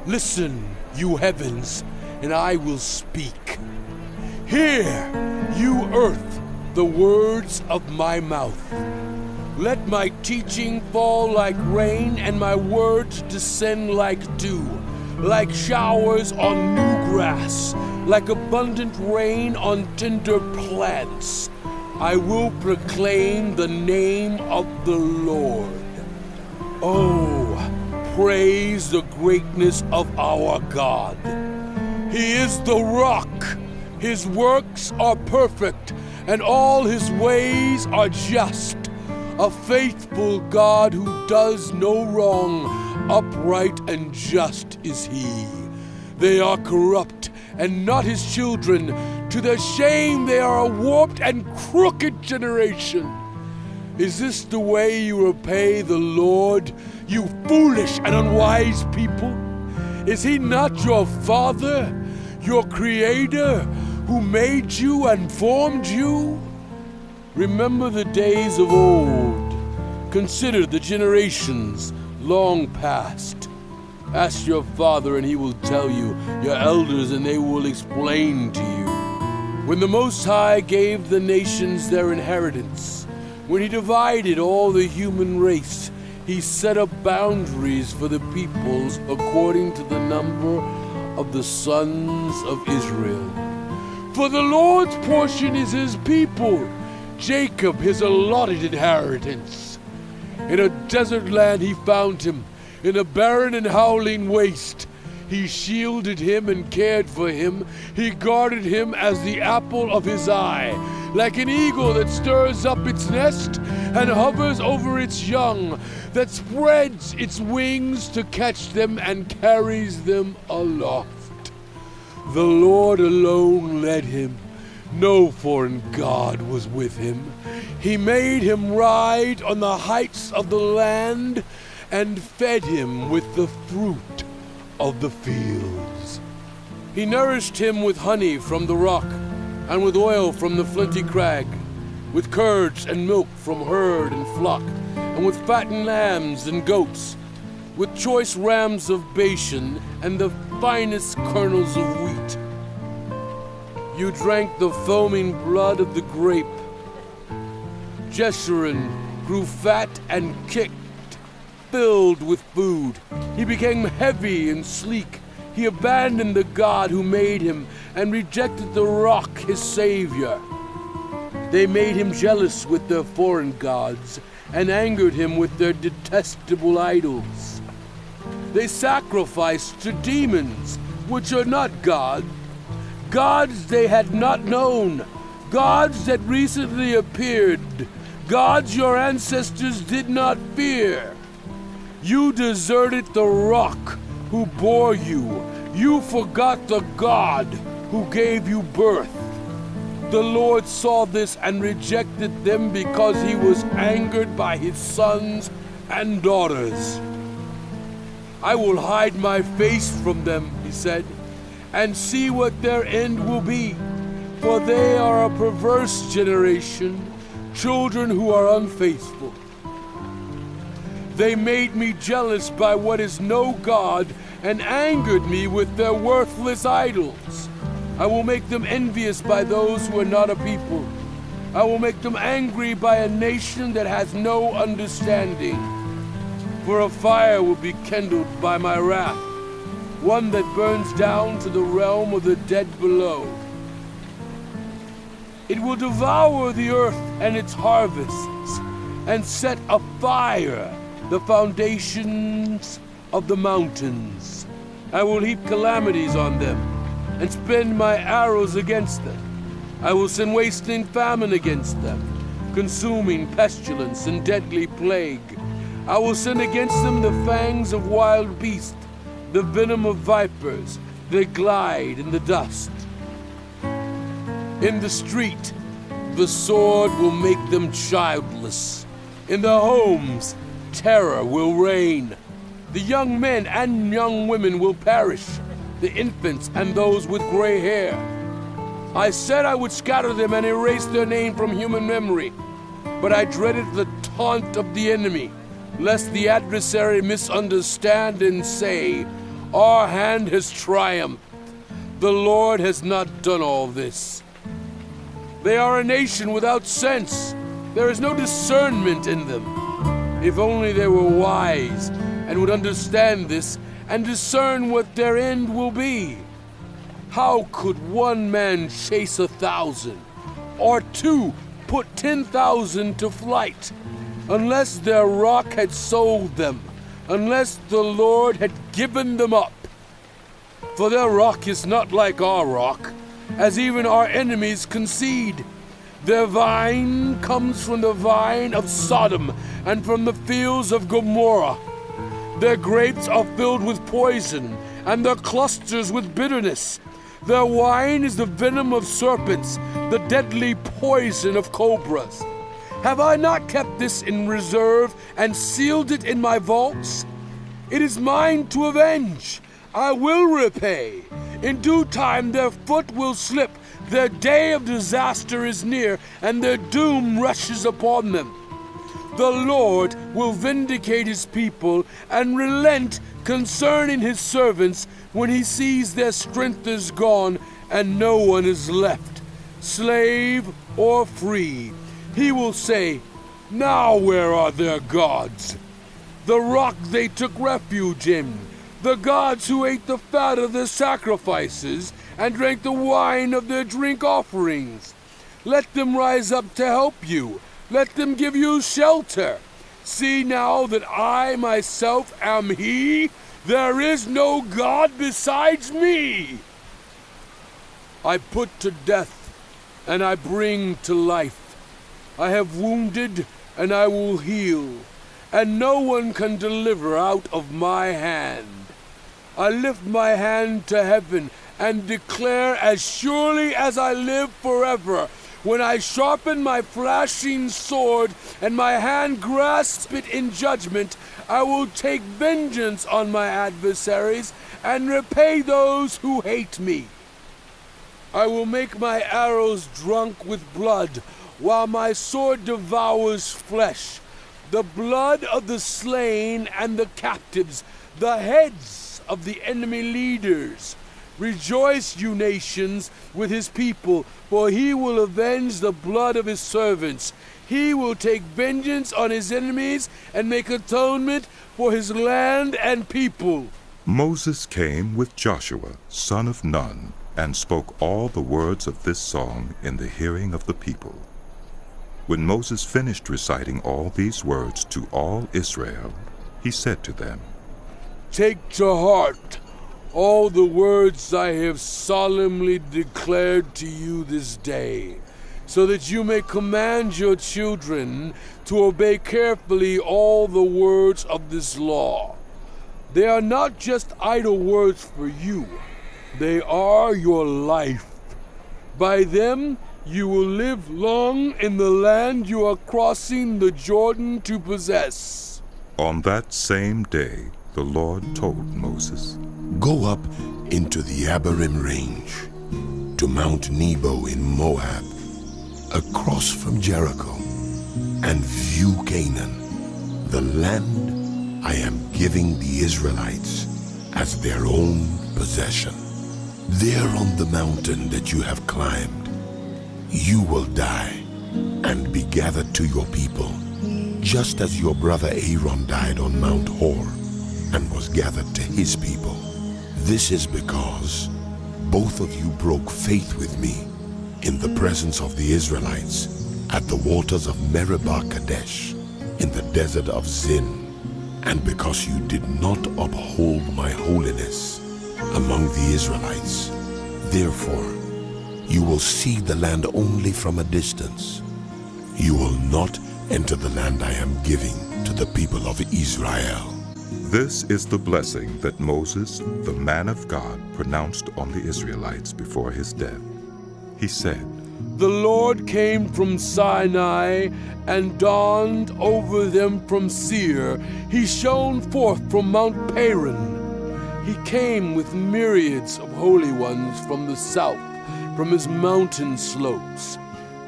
Listen, you heavens, and I will speak. Hear, you earth, the words of my mouth. Let my teaching fall like rain, and my words descend like dew, like showers on new grass, like abundant rain on tender plants. I will proclaim the name of the Lord. Oh, praise the greatness of our God. He is the rock. His works are perfect, and all his ways are just. A faithful God who does no wrong, upright and just is he. They are corrupt and not his children. To their shame they are a warped and crooked generation. Is this the way you repay the Lord, you foolish and unwise people? Is he not your Father, your Creator, who made you and formed you? Remember the days of old. Consider the generations long past. Ask your father and he will tell you, your elders and they will explain to you. When the Most High gave the nations their inheritance, when he divided all the human race, he set up boundaries for the peoples according to the number of the sons of Israel. For the Lord's portion is his people, Jacob his allotted inheritance. In a desert land he found him, in a barren and howling waste. He shielded him and cared for him. He guarded him as the apple of his eye, like an eagle that stirs up its nest and hovers over its young, that spreads its wings to catch them and carries them aloft. The Lord alone led him. No foreign god was with him. He made him ride on the heights of the land and fed him with the fruit of the fields. He nourished him with honey from the rock, and with oil from the flinty crag, with curds and milk from herd and flock, and with fattened lambs and goats, with choice rams of Bashan, and the finest kernels of wheat. You drank the foaming blood of the grape. Jeshurun grew fat and kicked, filled with food. He became heavy and sleek. He abandoned the God who made him and rejected the rock, his savior. They made him jealous with their foreign gods and angered him with their detestable idols. They sacrificed to demons, which are not God, gods they had not known, gods that recently appeared, gods your ancestors did not fear. You deserted the rock who bore you. You forgot the God who gave you birth. The Lord saw this and rejected them because he was angered by his sons and daughters. I will hide my face from them, he said, and see what their end will be. For they are a perverse generation, children who are unfaithful. They made me jealous by what is no God and angered me with their worthless idols. I will make them envious by those who are not a people. I will make them angry by a nation that has no understanding. For a fire will be kindled by my wrath, one that burns down to the realm of the dead below. It will devour the earth and its harvests, and set afire the foundations of the mountains. I will heap calamities on them, and spend my arrows against them. I will send wasting famine against them, consuming pestilence and deadly plague. I will send against them the fangs of wild beasts, the venom of vipers. They glide in the dust. In the street, the sword will make them childless. In the homes, terror will reign. The young men and young women will perish, the infants and those with gray hair. I said I would scatter them and erase their name from human memory, but I dreaded the taunt of the enemy, lest the adversary misunderstand and say, Our hand has triumphed. The Lord has not done all this. They are a nation without sense. There is no discernment in them. If only they were wise and would understand this and discern what their end will be. How could one man chase 1,000, or two put 10,000 to flight, unless their rock had sold them, unless the Lord had given them up? For their rock is not like our rock, as even our enemies concede. Their vine comes from the vine of Sodom and from the fields of Gomorrah. Their grapes are filled with poison, and their clusters with bitterness. Their wine is the venom of serpents, the deadly poison of cobras. Have I not kept this in reserve and sealed it in my vaults? It is mine to avenge. I will repay. In due time their foot will slip. Their day of disaster is near, and their doom rushes upon them. The Lord will vindicate his people and relent concerning his servants when he sees their strength is gone and no one is left, slave or free. He will say, "Now where are their gods? The rock they took refuge in, the gods who ate the fat of their sacrifices and drank the wine of their drink offerings. Let them rise up to help you. Let them give you shelter. See now that I myself am he. There is no God besides me. I put to death, and I bring to life. I have wounded, and I will heal, and no one can deliver out of my hand. I lift my hand to heaven and declare as surely as I live forever, when I sharpen my flashing sword and my hand grasp it in judgment, I will take vengeance on my adversaries and repay those who hate me. I will make my arrows drunk with blood, while my sword devours flesh, the blood of the slain and the captives, the heads of the enemy leaders. Rejoice, you nations, with his people, for he will avenge the blood of his servants. He will take vengeance on his enemies and make atonement for his land and people." Moses came with Joshua, son of Nun, and spoke all the words of this song in the hearing of the people. When Moses finished reciting all these words to all Israel, he said to them, "Take to heart all the words I have solemnly declared to you this day, so that you may command your children to obey carefully all the words of this law. They are not just idle words for you, they are your life. By them you will live long in the land you are crossing the Jordan to possess." On that same day, the Lord told Moses, "Go up into the Abarim range, to Mount Nebo in Moab, across from Jericho, and view Canaan, the land I am giving the Israelites as their own possession. There on the mountain that you have climbed, you will die and be gathered to your people, just as your brother Aaron died on Mount Hor and was gathered to his people. This is because both of you broke faith with me in the presence of the Israelites at the waters of Meribah Kadesh in the desert of Zin, and because you did not uphold my holiness among the Israelites. Therefore, you will see the land only from a distance. You will not enter the land I am giving to the people of Israel." This is the blessing that Moses, the man of God, pronounced on the Israelites before his death. He said, "The Lord came from Sinai and dawned over them from Seir. He shone forth from Mount Paran. He came with myriads of holy ones from the south, from his mountain slopes.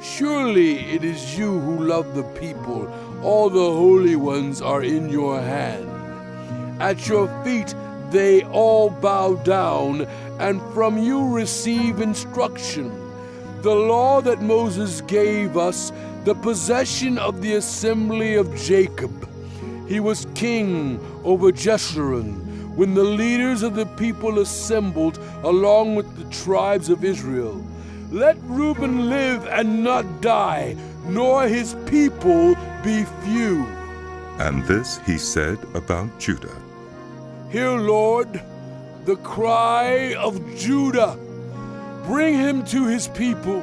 Surely it is you who love the people. All the holy ones are in your hand. At your feet they all bow down, and from you receive instruction. The law that Moses gave us, the possession of the assembly of Jacob. He was king over Jeshurun when the leaders of the people assembled along with the tribes of Israel. Let Reuben live and not die, nor his people be few. And this he said about Judah. Hear, Lord, the cry of Judah. Bring him to his people.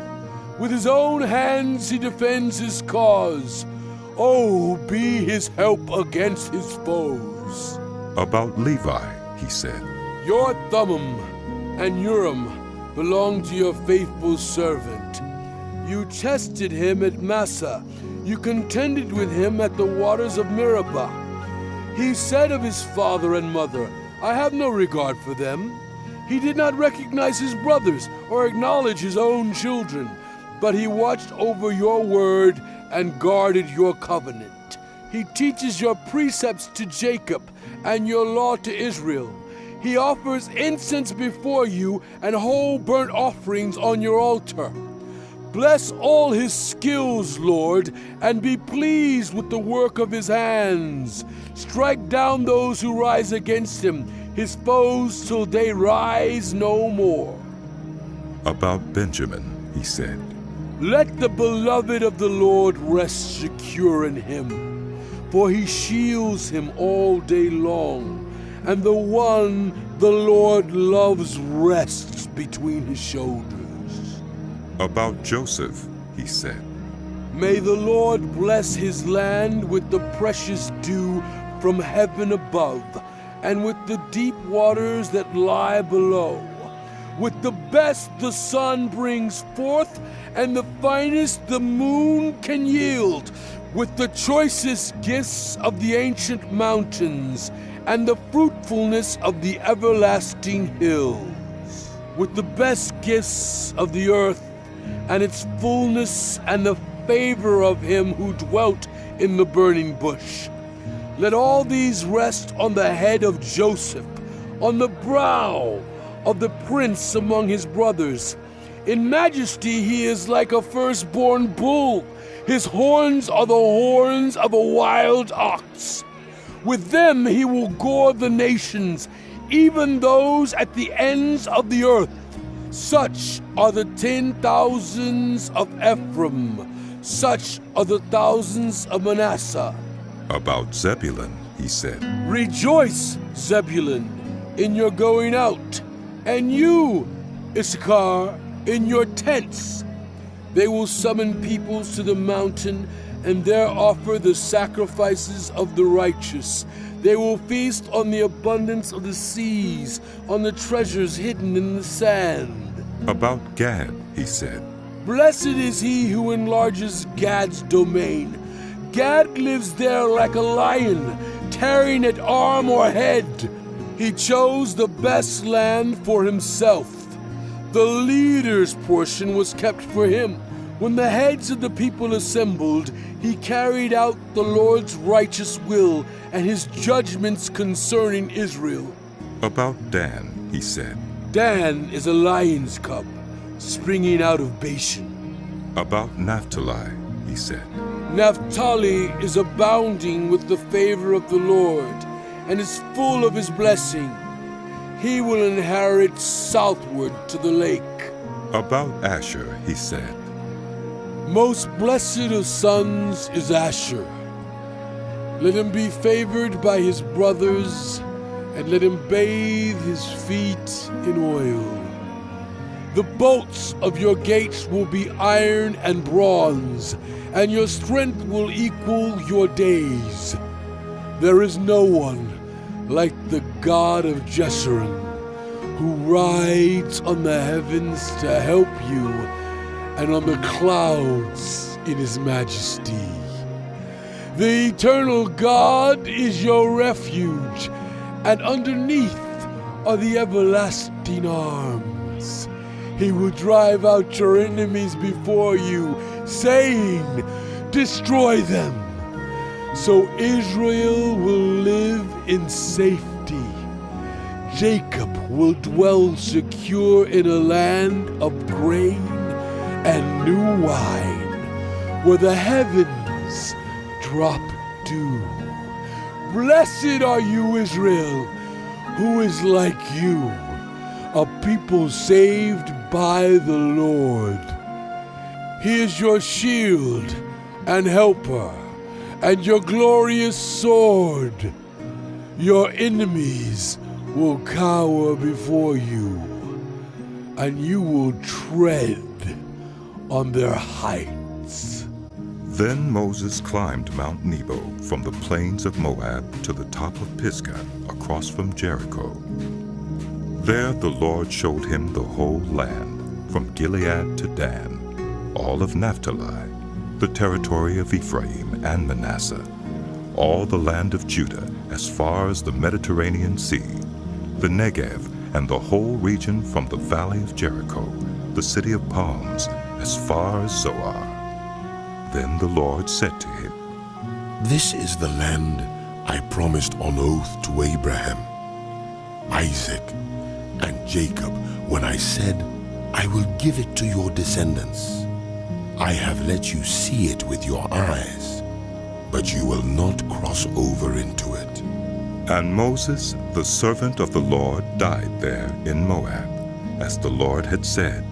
With his own hands he defends his cause. Oh, be his help against his foes. About Levi he said, Your Thummim and Urim belong to your faithful servant. You tested him at Massa. You contended with him at the waters of Meribah. He said of his father and mother, I have no regard for them. He did not recognize his brothers or acknowledge his own children, but he watched over your word and guarded your covenant. He teaches your precepts to Jacob and your law to Israel. He offers incense before you and whole burnt offerings on your altar. Bless all his skills, Lord, and be pleased with the work of his hands. Strike down those who rise against him, his foes till they rise no more. About Benjamin he said, Let the beloved of the Lord rest secure in him, for he shields him all day long, and the one the Lord loves rests between his shoulders. About Joseph he said, May the Lord bless his land with the precious dew from heaven above, and with the deep waters that lie below. With the best the sun brings forth, and the finest the moon can yield, with the choicest gifts of the ancient mountains, and the fruitfulness of the everlasting hills. With the best gifts of the earth, and its fullness, and the favor of him who dwelt in the burning bush. Let all these rest on the head of Joseph, on the brow of the prince among his brothers. In majesty he is like a firstborn bull. His horns are the horns of a wild ox. With them he will gore the nations, even those at the ends of the earth. Such are the 10,000s of Ephraim, such are the thousands of Manasseh. About Zebulun he said, Rejoice, Zebulun, in your going out, and you, Issachar, in your tents. They will summon peoples to the mountain, and there offer the sacrifices of the righteous. They will feast on the abundance of the seas, on the treasures hidden in the sand. About Gad he said, Blessed is he who enlarges Gad's domain. Gad lives there like a lion, tearing at arm or head. He chose the best land for himself. The leader's portion was kept for him. When the heads of the people assembled, he carried out the Lord's righteous will and his judgments concerning Israel. About Dan he said, Dan is a lion's cub, springing out of Bashan. About Naphtali he said, Naphtali is abounding with the favor of the Lord, and is full of his blessing. He will inherit southward to the lake. About Asher he said, Most blessed of sons is Asher. Let him be favored by his brothers, and let him bathe his feet in oil. The bolts of your gates will be iron and bronze, and your strength will equal your days. There is no one like the God of Jeshurun, who rides on the heavens to help you, and on the clouds in his majesty. The eternal God is your refuge, and underneath are the everlasting arms. He will drive out your enemies before you, saying, Destroy them. So Israel will live in safety. Jacob will dwell secure in a land of grain and new wine, where the heavens drop dew. Blessed are you, Israel, who is like you, a people saved by the Lord. He is your shield and helper, and your glorious sword. Your enemies will cower before you, and you will tread on their heights. Then Moses climbed Mount Nebo from the plains of Moab to the top of Pisgah across from Jericho. There the Lord showed him the whole land, from Gilead to Dan, all of Naphtali, the territory of Ephraim and Manasseh, all the land of Judah as far as the Mediterranean Sea, the Negev, and the whole region from the valley of Jericho, the city of palms, as far as Zoar. Then the Lord said to him, This is the land I promised on oath to Abraham, Isaac, and Jacob, when I said, I will give it to your descendants. I have let you see it with your eyes, but you will not cross over into it. And Moses, the servant of the Lord, died there in Moab, as the Lord had said.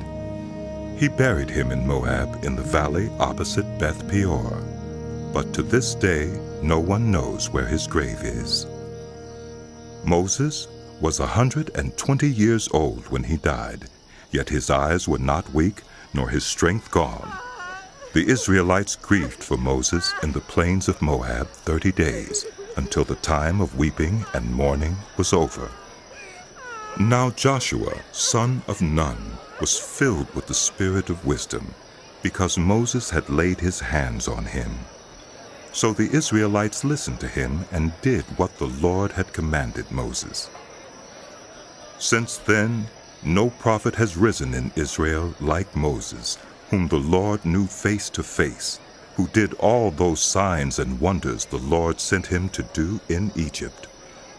He buried him in Moab in the valley opposite Beth Peor, but to this day no one knows where his grave is. Moses was 120 years old when he died, yet his eyes were not weak, nor his strength gone. The Israelites grieved for Moses in the plains of Moab 30 days, until the time of weeping and mourning was over. Now Joshua, son of Nun, was filled with the spirit of wisdom, because Moses had laid his hands on him. So the Israelites listened to him and did what the Lord had commanded Moses. Since then, no prophet has risen in Israel like Moses, whom the Lord knew face to face, who did all those signs and wonders the Lord sent him to do in Egypt,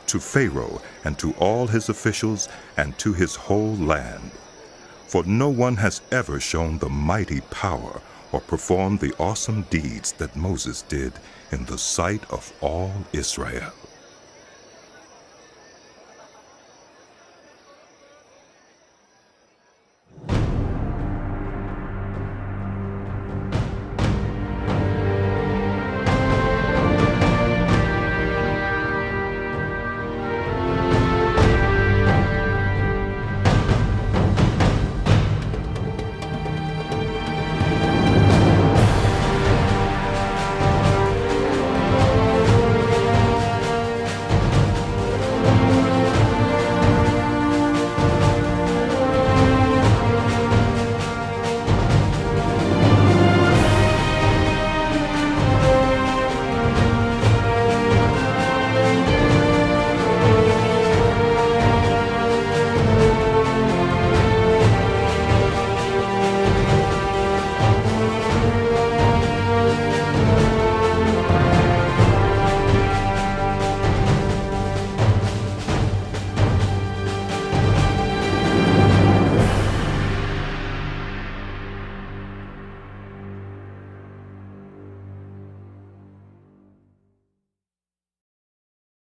to Pharaoh and to all his officials and to his whole land. For no one has ever shown the mighty power or performed the awesome deeds that Moses did in the sight of all Israel.